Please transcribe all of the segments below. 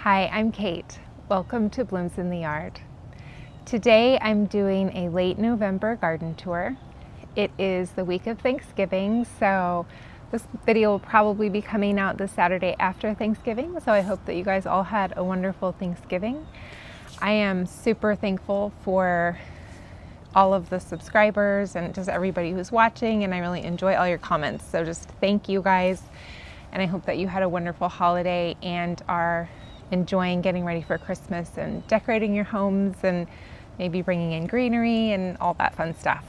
Hi, I'm Kate. Welcome to Blooms in the Yard. Today I'm doing a late November garden tour. It is the week of Thanksgiving, so this video will probably be coming out the Saturday after Thanksgiving, so I hope that you guys all had a wonderful Thanksgiving. I am super thankful for all of the subscribers and just everybody who's watching, and I really enjoy all your comments, so just thank you guys, and I hope that you had a wonderful holiday and are enjoying getting ready for Christmas and decorating your homes and maybe bringing in greenery and all that fun stuff.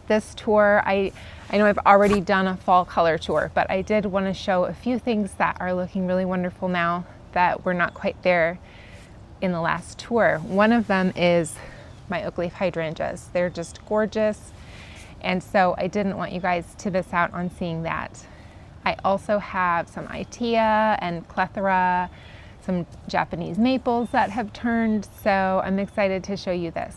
This tour, I know I've already done a fall color tour, but I did want to show a few things that are looking really wonderful now that were not quite there in the last tour. One of them is my Oakleaf hydrangeas. They're just gorgeous, and so I didn't want you guys to miss out on seeing that. I also have some Itea and clethra, some Japanese maples that have turned, so I'm excited to show you this.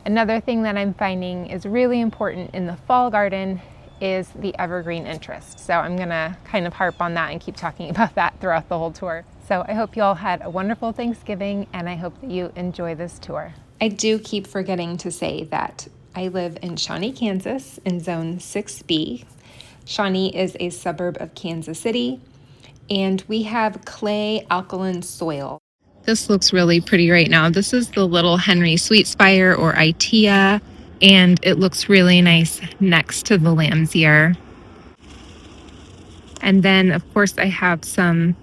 Another thing that I'm finding is really important in the fall garden is the evergreen interest. So I'm gonna kind of harp on that and keep talking about that throughout the whole tour. So I hope you all had a wonderful Thanksgiving, and I hope that you enjoy this tour. I do keep forgetting to say that I live in Shawnee, Kansas in zone 6B. Shawnee is a suburb of Kansas City, and we have clay alkaline soil. This looks really pretty right now. This is the little Henry Sweetspire or Itea, and it looks really nice next to the lamb's ear. And then, of course, I have some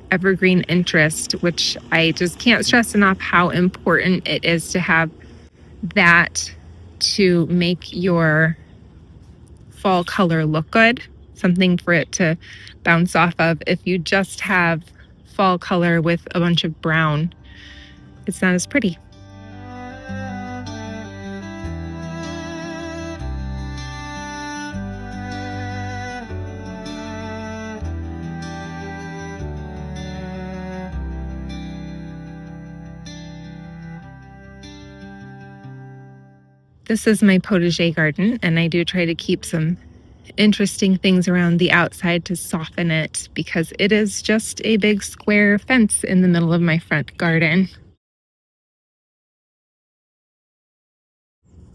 evergreen interest, which I just can't stress enough how important it is to have that to make your fall color look good, something for it to bounce off of. If you just have fall color with a bunch of brown, it's not as pretty. This is my potager garden, and I do try to keep some interesting things around the outside to soften it because it is just a big square fence in the middle of my front garden.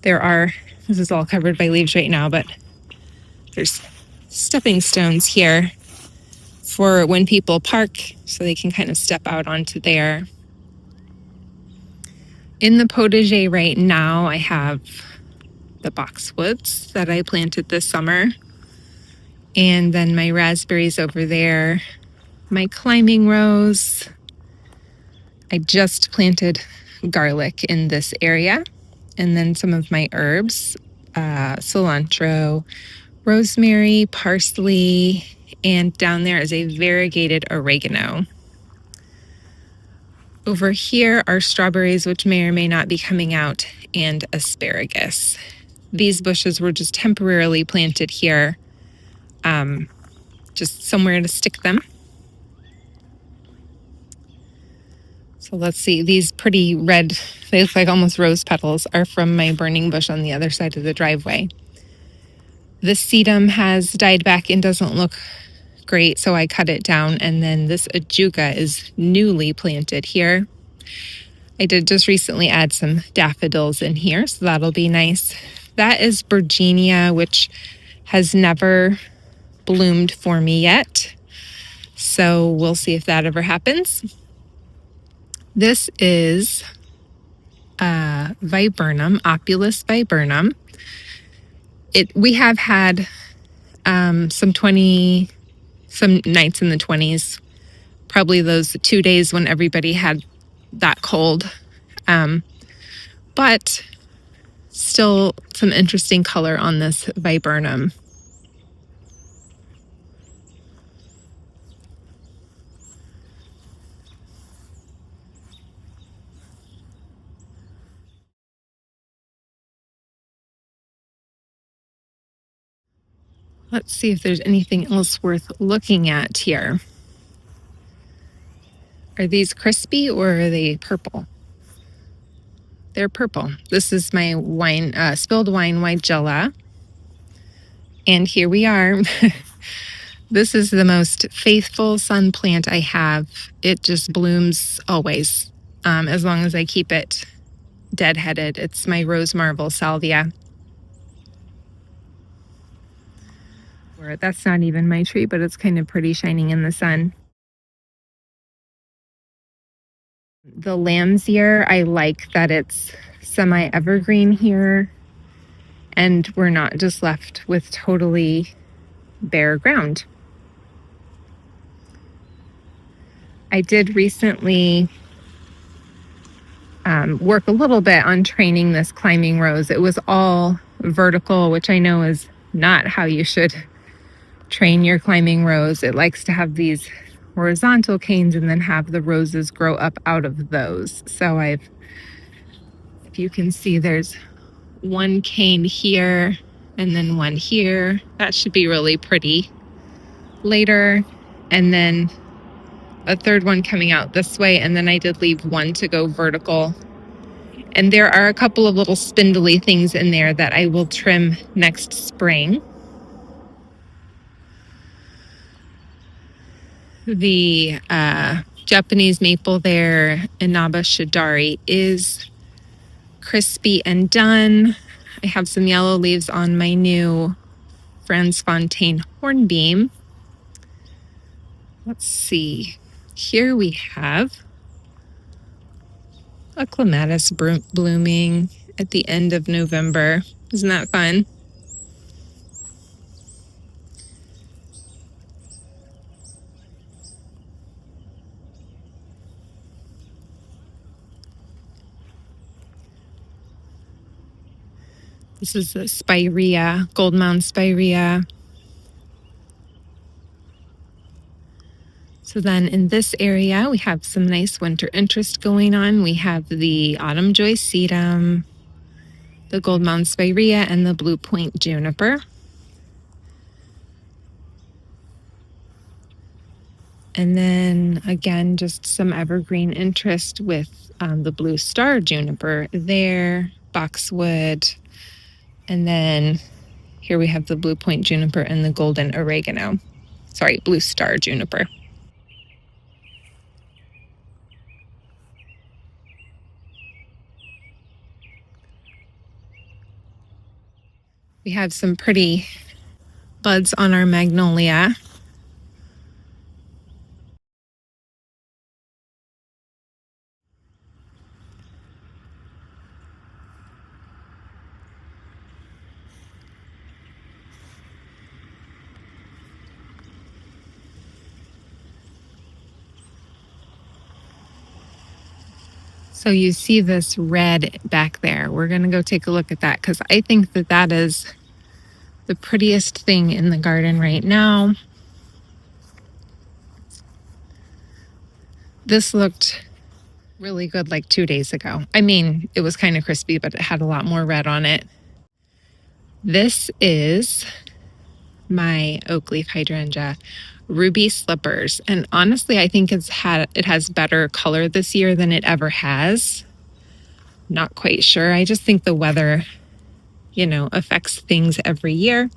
This is all covered by leaves right now, but there's stepping stones here for when people park so they can kind of step out onto there. In the potager right now, I have the boxwoods that I planted this summer, and then my raspberries over there, my climbing rose. I just planted garlic in this area, and then some of my herbs, cilantro, rosemary, parsley, and down there is a variegated oregano. Over here are strawberries, which may or may not be coming out, and asparagus. These bushes were just temporarily planted here, just somewhere to stick them. So let's see, these pretty red, they look like almost rose petals, are from my burning bush on the other side of the driveway. This sedum has died back and doesn't look great, so I cut it down, and then this ajuga is newly planted here. I did just recently add some daffodils in here, so that'll be nice. That is Virginia, which has never bloomed for me yet, so we'll see if that ever happens. This is Viburnum, Opulus viburnum. We have had some nights in the 20s, probably those 2 days when everybody had that cold, but still some interesting color on this viburnum. Let's see if there's anything else worth looking at here. Are these crispy or are they purple? They're purple. This is my spilled wine Weigela. And here we are. This is the most faithful sun plant I have. It just blooms always, as long as I keep it deadheaded. It's my rose marble Salvia. That's not even my tree, but it's kind of pretty shining in the sun. The lamb's ear, I like that it's semi-evergreen here, and we're not just left with totally bare ground. I did recently work a little bit on training this climbing rose. It was all vertical, which I know is not how you should train your climbing rose. It likes to have these horizontal canes and then have the roses grow up out of those. So if you can see, there's one cane here and then one here. That should be really pretty later. And then a third one coming out this way. And then I did leave one to go vertical. And there are a couple of little spindly things in there that I will trim next spring. The Japanese maple there, Inaba Shidari, is crispy and done. I have some yellow leaves on my new Franz Fontaine hornbeam. Let's see. Here we have a clematis blooming at the end of November. Isn't that fun? This is the spirea, gold mound spirea. So then in this area, we have some nice winter interest going on. We have the autumn joy sedum, the gold mound spirea, and the blue point juniper. And then again, just some evergreen interest with the blue star juniper there, boxwood. And then here we have the blue point juniper and the golden oregano. Sorry, blue star juniper. We have some pretty buds on our magnolia. So you see this red back there. We're going to go take a look at that because I think that that is the prettiest thing in the garden right now. This looked really good like 2 days ago. I mean, it was kind of crispy, but it had a lot more red on it. This is my Oakleaf hydrangea, Ruby Slippers. And honestly, I think it has better color this year than it ever has. Not quite sure. I just think the weather, affects things every year.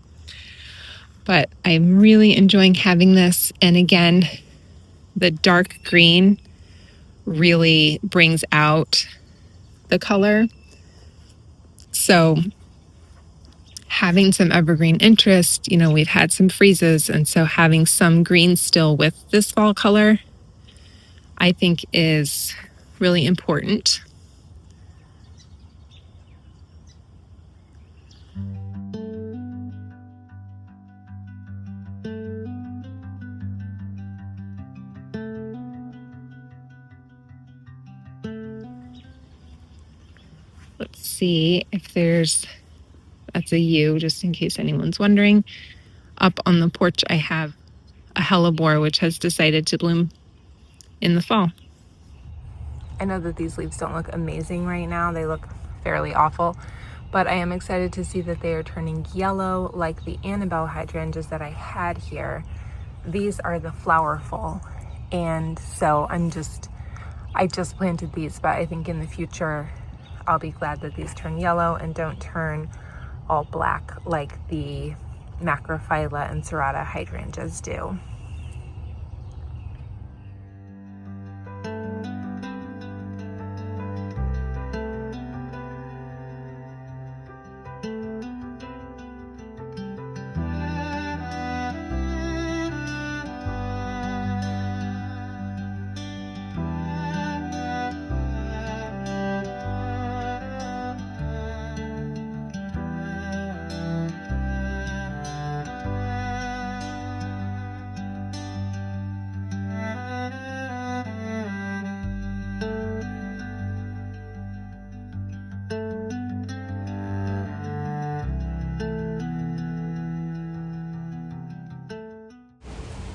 But I'm really enjoying having this. And again, the dark green really brings out the color. So having some evergreen interest, we've had some freezes, and so having some green still with this fall color, I think is really important. Let's see if that's a U, just in case anyone's wondering. Up on the porch, I have a hellebore, which has decided to bloom in the fall. I know that these leaves don't look amazing right now. They look fairly awful, but I am excited to see that they are turning yellow like the Annabelle hydrangeas that I had here. These are the flowerful, and so I just planted these, but I think in the future I'll be glad that these turn yellow and don't turn all black like the Macrophylla and Serrata hydrangeas do.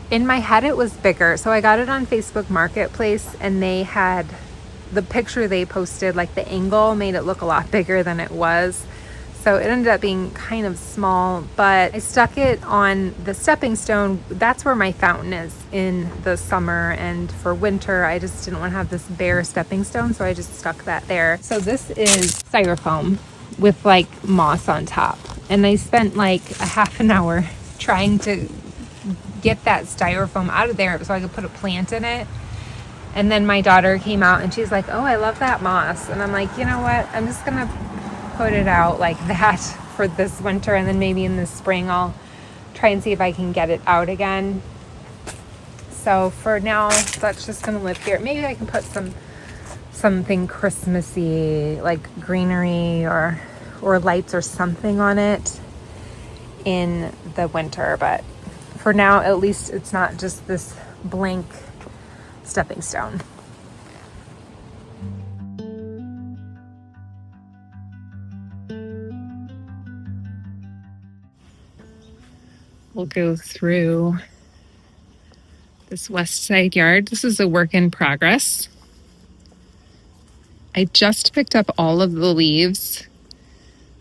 In my head it was bigger, so I got it on Facebook Marketplace, and they had the picture they posted, like the angle made it look a lot bigger than it was, so it ended up being kind of small. But I stuck it on the stepping stone. That's where my fountain is in the summer, and for winter I just didn't want to have this bare stepping stone, so I just stuck that there. So this is styrofoam with like moss on top, and I spent like a half an hour trying to get that styrofoam out of there so I could put a plant in it. And then my daughter came out and she's like, oh, I love that moss. And I'm like, you know what, I'm just gonna put it out like that for this winter, and then maybe in the spring I'll try and see if I can get it out again. So for now, that's just gonna live here. Maybe I can put something Christmassy, like greenery or lights or something on it in the winter, but for now, at least it's not just this blank stepping stone. We'll go through this west side yard. This is a work in progress. I just picked up all of the leaves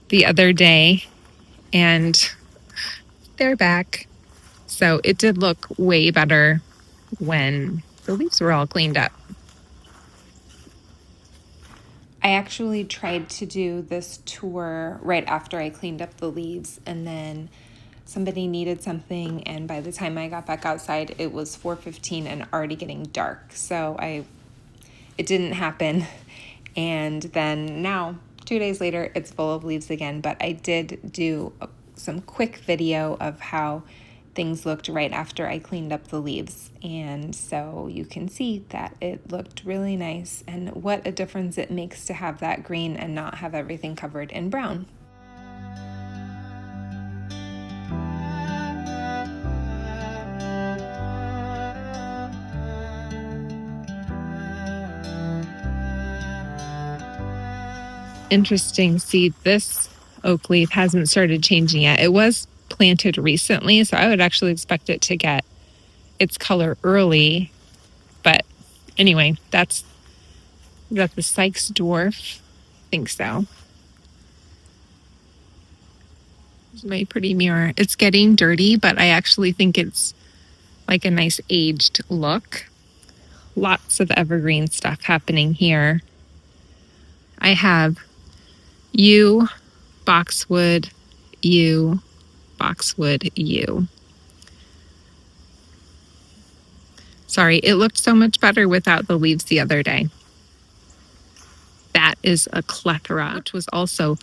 the other day, and they're back. So it did look way better when the leaves were all cleaned up. I actually tried to do this tour right after I cleaned up the leaves, and then somebody needed something, and by the time I got back outside it was 4:15 and already getting dark, so it didn't happen. And then now 2 days later it's full of leaves again, but I did do some quick video of how things looked right after I cleaned up the leaves, and so you can see that it looked really nice, and what a difference it makes to have that green and not have everything covered in brown. Interesting. See, this oak leaf hasn't started changing yet. It was planted recently, so I would actually expect it to get its color early. But anyway, that's the Sykes dwarf. I think so. It's my pretty mirror. It's getting dirty, but I actually think it's like a nice aged look. Lots of evergreen stuff happening here. I have yew, boxwood, yew, boxwood, yew. Sorry, it looked so much better without the leaves the other day. That is a clethra, which was also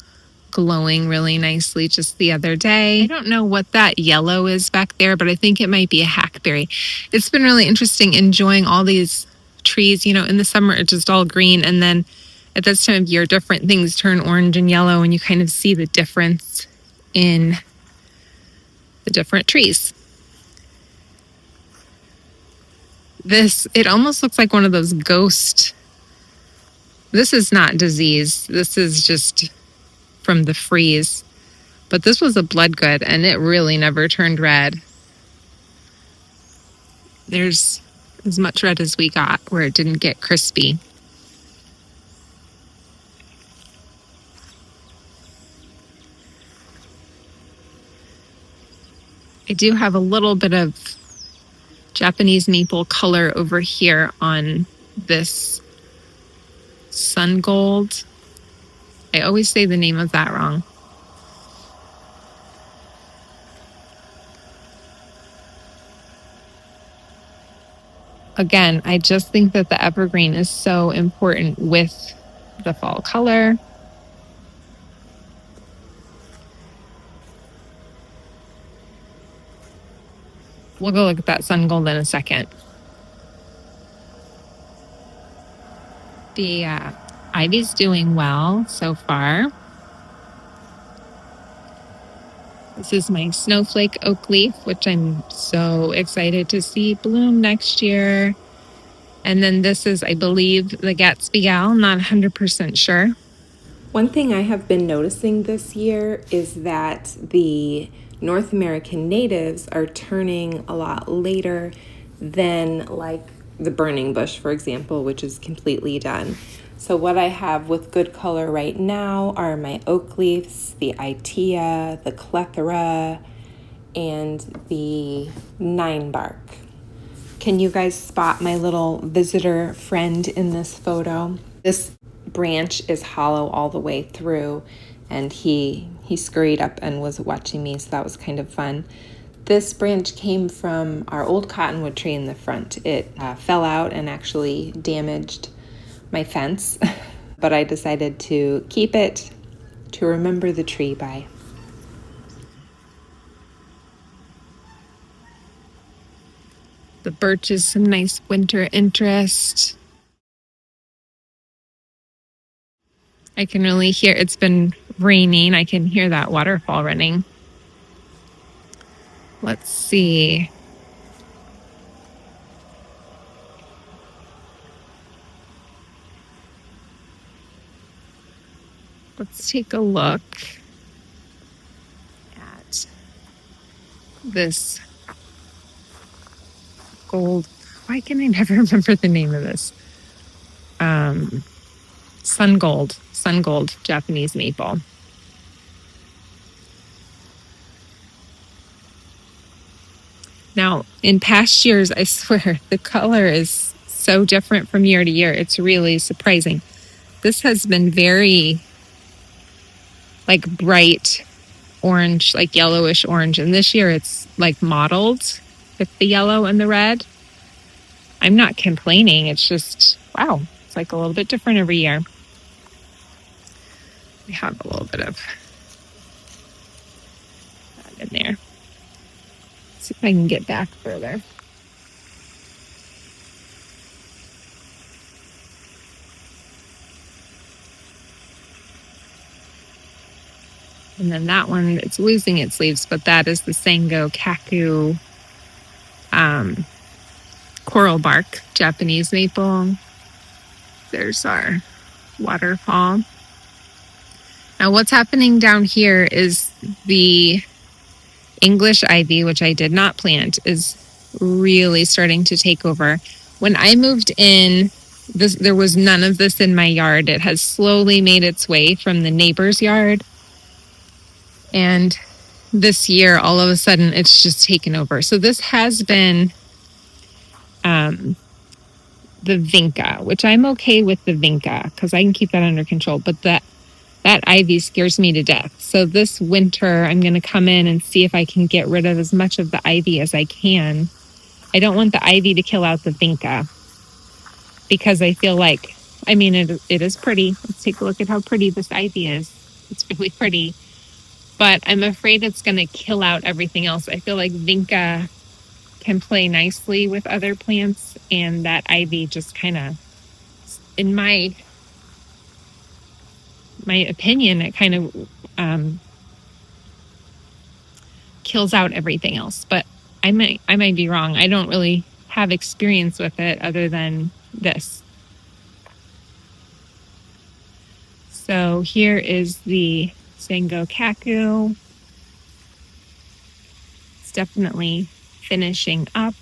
glowing really nicely just the other day. I don't know what that yellow is back there, but I think it might be a hackberry. It's been really interesting enjoying all these trees. You know, in the summer it's just all green, and then at this time of year different things turn orange and yellow, and you kind of see the difference in the different trees. It almost looks like one of those ghost. This is not disease. This is just from the freeze. But this was a blood good, and it really never turned red. There's as much red as we got where it didn't get crispy. I do have a little bit of Japanese maple color over here on this sun gold. I always say the name of that wrong. again, I just think that the evergreen is so important with the fall color. We'll go look at that sun gold in a second. The ivy's doing well so far. This is my snowflake Oakleaf, which I'm so excited to see bloom next year. And then this is, I believe, the Gatsby Gal, not 100% sure. One thing I have been noticing this year is that the North American natives are turning a lot later than like the burning bush, for example, which is completely done. So what I have with good color right now are my Oakleafs, the Itea, the clethra, and the Ninebark. Can you guys spot my little visitor friend in this photo? This branch is hollow all the way through, and he scurried up and was watching me, so that was kind of fun. This branch came from our old cottonwood tree in the front. It fell out and actually damaged my fence, but I decided to keep it to remember the tree by. The birch is some nice winter interest. I can really hear, it's been raining. I can hear that waterfall running. Let's see. Let's take a look at this gold. Why can I never remember the name of this? Sun gold Japanese maple. Now, in past years, I swear, the color is so different from year to year. It's really surprising. This has been very, like, bright orange, like yellowish orange. And this year it's like mottled with the yellow and the red. I'm not complaining. It's just, wow, it's like a little bit different every year. We have a little bit of that in there. Let's see if I can get back further. And then that one, it's losing its leaves, but that is the Sango Kaku coral bark Japanese maple. There's our waterfall. Now what's happening down here is the English ivy, which I did not plant, is really starting to take over. When I moved in, there was none of this in my yard. It has slowly made its way from the neighbor's yard. And this year, all of a sudden, it's just taken over. So this has been the vinca, which I'm okay with the vinca because I can keep that under control. But that ivy scares me to death. So this winter, I'm going to come in and see if I can get rid of as much of the ivy as I can. I don't want the ivy to kill out the vinca because I feel like, I mean, it is pretty. Let's take a look at how pretty this ivy is. It's really pretty. But I'm afraid it's going to kill out everything else. I feel like vinca can play nicely with other plants, and that ivy just kind of, in my opinion, it kind of kills out everything else. But I might be wrong. I don't really have experience with it other than this. So here is the Sango Kaku. It's definitely finishing up.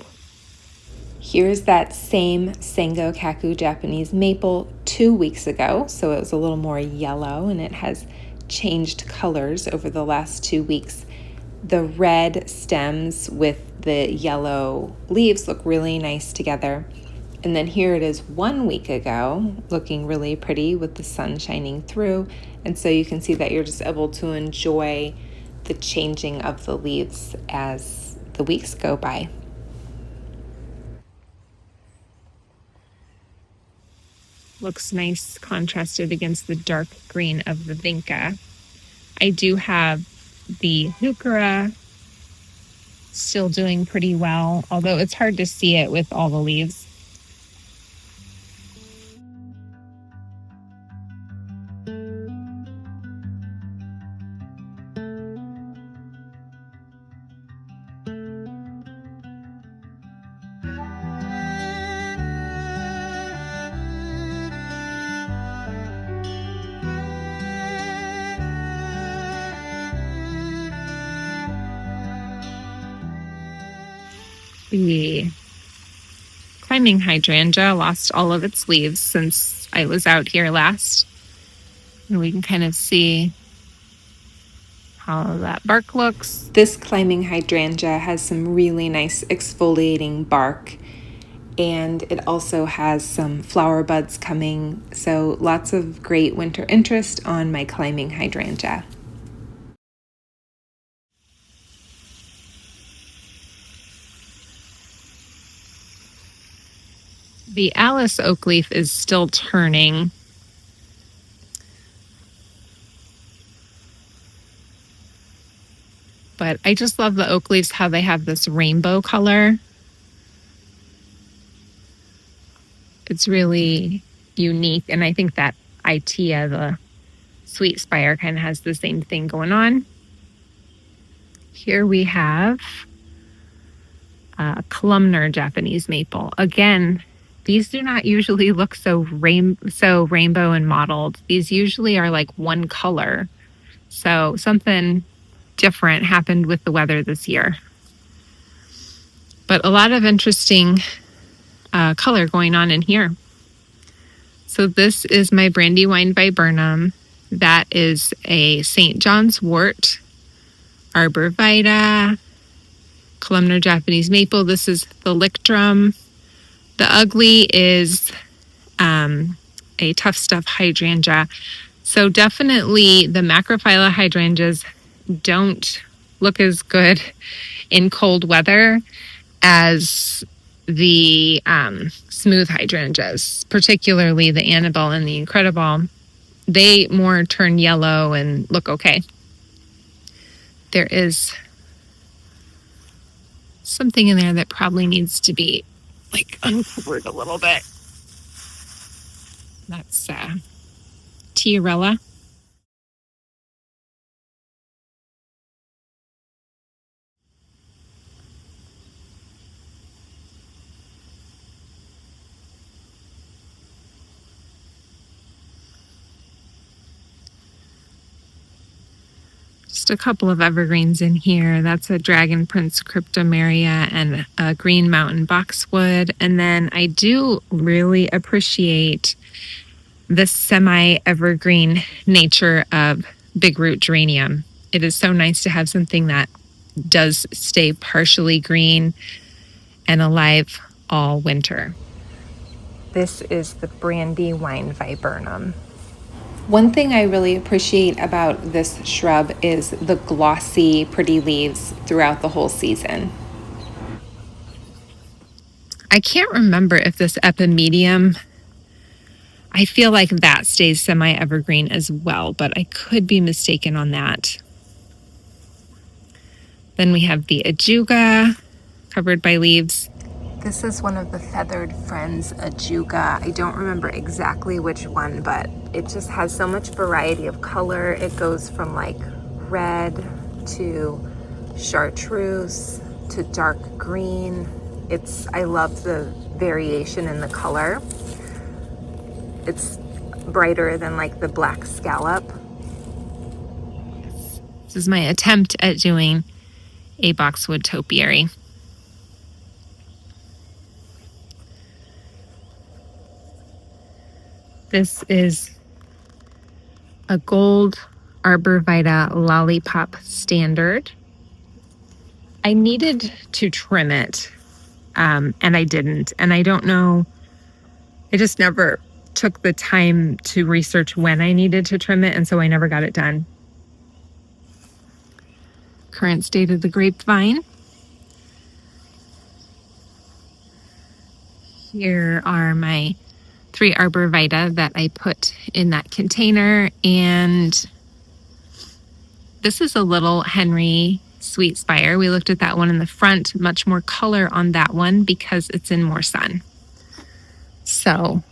Here's that same Sango Kaku Japanese maple 2 weeks ago. So it was a little more yellow and it has changed colors over the last 2 weeks. The red stems with the yellow leaves look really nice together. And then here it is 1 week ago, looking really pretty with the sun shining through. And so you can see that you're just able to enjoy the changing of the leaves as the weeks go by. Looks nice contrasted against the dark green of the vinca. I do have the heuchera still doing pretty well, although it's hard to see it with all the leaves. The climbing hydrangea lost all of its leaves since I was out here last. And we can kind of see how that bark looks. This climbing hydrangea has some really nice exfoliating bark, and it also has some flower buds coming, so lots of great winter interest on my climbing hydrangea. The Alice Oakleaf is still turning. But I just love the Oakleaves, how they have this rainbow color. It's really unique, and I think that Itea, the Sweetspire, kind of has the same thing going on. Here we have columnar Japanese maple. Again, these do not usually look so rainbow and mottled. These usually are like one color. So something different happened with the weather this year. But a lot of interesting color going on in here. So this is my Brandywine Viburnum. That is a St. John's wort, arborvitae, columnar Japanese maple. This is the lictrum. The ugly is a tough stuff hydrangea. So definitely the macrophylla hydrangeas don't look as good in cold weather as the smooth hydrangeas, particularly the Annabelle and the Incredible. They more turn yellow and look okay. There is something in there that probably needs to be like uncovered a little bit. That's Tiarella. Just a couple of evergreens in here. That's a Dragon Prince Cryptomeria and a Green Mountain Boxwood. And then I do really appreciate the semi-evergreen nature of big root geranium. It is so nice to have something that does stay partially green and alive all winter. This is the Brandywine Viburnum. One thing I really appreciate about this shrub is the glossy, pretty leaves throughout the whole season. I can't remember if this epimedium, I feel like that stays semi-evergreen as well, but I could be mistaken on that. Then we have the ajuga, covered by leaves. This is one of the Feathered Friends ajuga. I don't remember exactly which one, but it just has so much variety of color. It goes from like red to chartreuse to dark green. I love the variation in the color. It's brighter than like the black scallop. This is my attempt at doing a boxwood topiary. This is a gold arborvitae lollipop standard. I needed to trim it, and I didn't. And I don't know, I just never took the time to research when I needed to trim it, and so I never got it done. Current state of the grapevine. Here are my 3 arborvitae that I put in that container. And this is a little Henry Sweetspire. We looked at that one in the front, much more color on that one because it's in more sun. So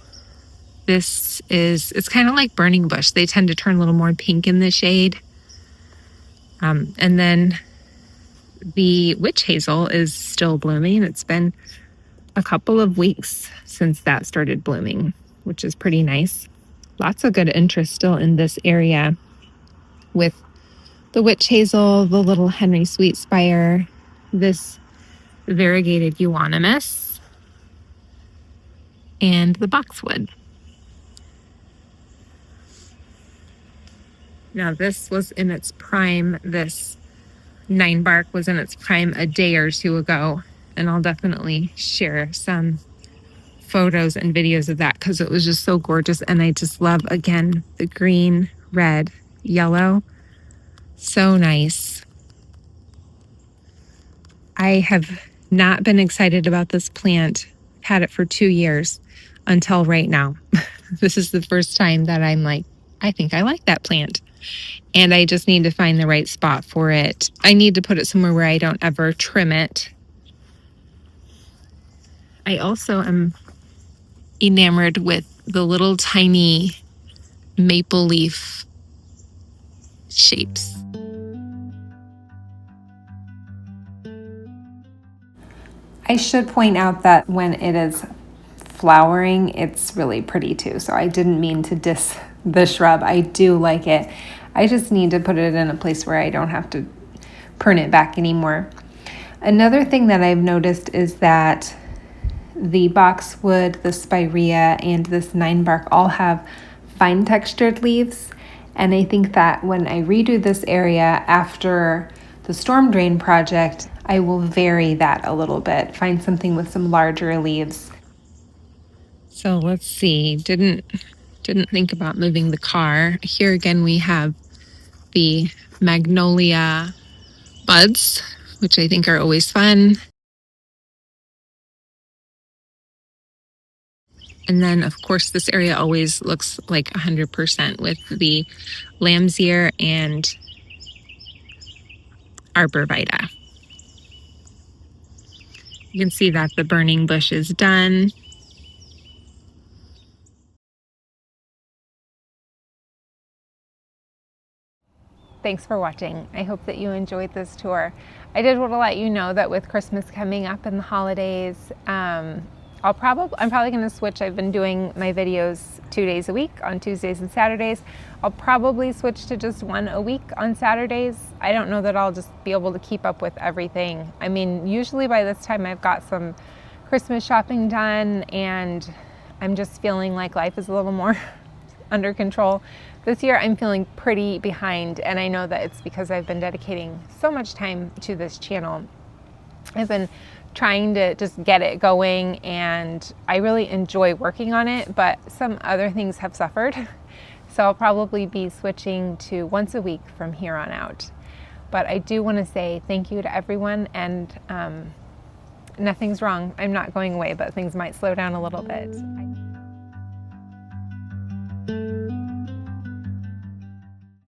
it's kind of like burning bush. They tend to turn a little more pink in the shade. And then the witch hazel is still blooming. It's been a couple of weeks since that started blooming, which is pretty nice. Lots of good interest still in this area with the witch hazel, the little Henry Sweetspire, this variegated euonymus, and the boxwood. Now this was in its prime. This Ninebark was in its prime a day or two ago, and I'll definitely share some photos and videos of that because it was just so gorgeous. And I just love, again, the green, red, yellow. So nice. I have not been excited about this plant. I've had it for 2 years until right now. This is the first time that I'm like, I think I like that plant. And I just need to find the right spot for it. I need to put it somewhere where I don't ever trim it. I also am enamored with the little tiny maple leaf shapes. I should point out that when it is flowering, it's really pretty too. So I didn't mean to diss the shrub. I do like it. I just need to put it in a place where I don't have to prune it back anymore. Another thing that I've noticed is that the boxwood, the spirea, and this Ninebark all have fine textured leaves. And I think that when I redo this area after the storm drain project, I will vary that a little bit, find something with some larger leaves. So let's see, didn't think about moving the car. Here again we have the magnolia buds, which I think are always fun. And then, of course, this area always looks like 100% with the lamb's ear and arborvitae. You can see that the burning bush is done. Thanks for watching. I hope that you enjoyed this tour. I did want to let you know that with Christmas coming up and the holidays, I'm probably going to switch. I've been doing my videos 2 days a week on Tuesdays and Saturdays. I'll probably switch to just 1 a week on Saturdays. I don't know that I'll just be able to keep up with everything. I mean, usually by this time I've got some Christmas shopping done and I'm just feeling like life is a little more under control. This year I'm feeling pretty behind, and I know that it's because I've been dedicating so much time to this channel. I've been trying to just get it going, and I really enjoy working on it, but some other things have suffered. So I'll probably be switching to once a week from here on out. But I do want to say thank you to everyone, and nothing's wrong. I'm not going away, but things might slow down a little bit.